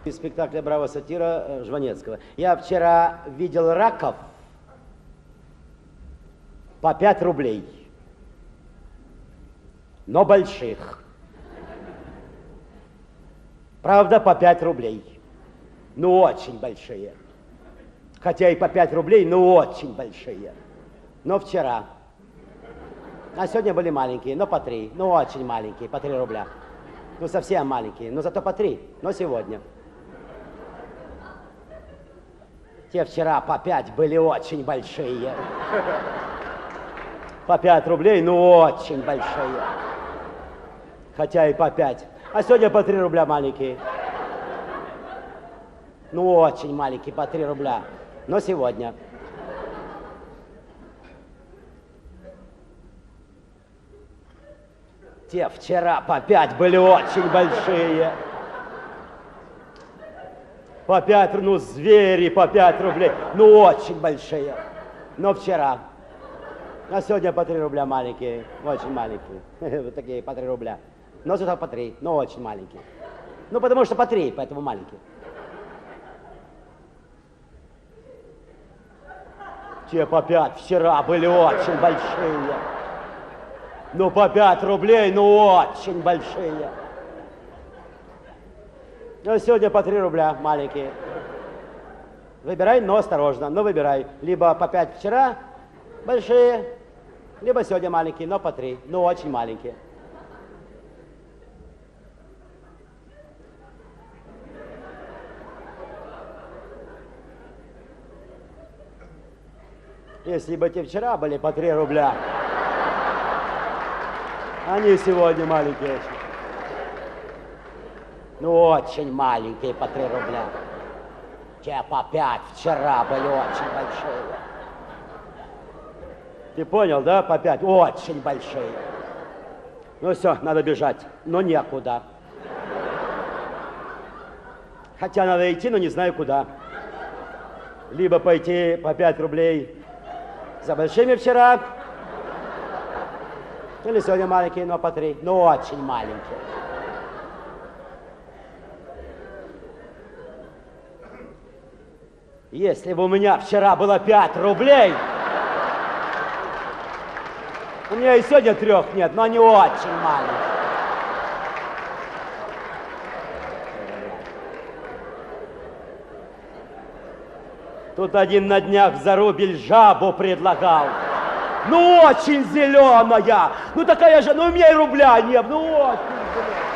Из спектакля «Браво, сатира» Жванецкого. Я вчера видел раков по 5 рублей, но больших. Правда, по 5 рублей. Ну, очень большие. Хотя и по 5 рублей, но очень большие. Но вчера. А сегодня были маленькие, но по 3. Ну, очень маленькие, по 3 рубля. Ну, совсем маленькие, но зато по 3. Но сегодня. Те вчера по 5 были очень большие. По 5 рублей, ну, очень большие. Хотя и по 5. А сегодня по 3 рубля маленькие. Ну, очень маленькие, по 3 рубля. Но сегодня. Те вчера по 5 были очень большие. По 5, ну, звери по 5 рублей. Ну, очень большие. Но вчера. А сегодня по 3 рубля маленькие. Очень маленькие. Вот такие по 3 рубля. Но зато по 3. Но очень маленькие. Ну, потому что по 3, поэтому маленькие. Те по 5 вчера были очень большие. Ну, по 5 рублей, ну, очень большие. Ну, сегодня по 3 рубля маленькие. Выбирай, но осторожно, но выбирай. Либо по 5 вчера большие, либо сегодня маленькие, но по 3, но очень маленькие. Если бы те вчера были по 3 рубля, они сегодня маленькие очень. Ну, очень маленькие, по 3 рубля. Те по 5 вчера были очень большие. Ты понял, да? По 5. Очень большие. Ну все, надо бежать. Но некуда. Хотя надо идти, но не знаю куда. Либо пойти по 5 рублей за большими вчера. Или сегодня маленькие, но по 3. Ну, очень маленькие. Если бы у меня вчера было 5 рублей, у меня и сегодня 3 нет, но они очень маленькие. Тут один на днях в зарубель жабу предлагал. Ну, очень зеленая. Ну, такая же, ну, у меня и рубля нет. Ну, очень зеленая.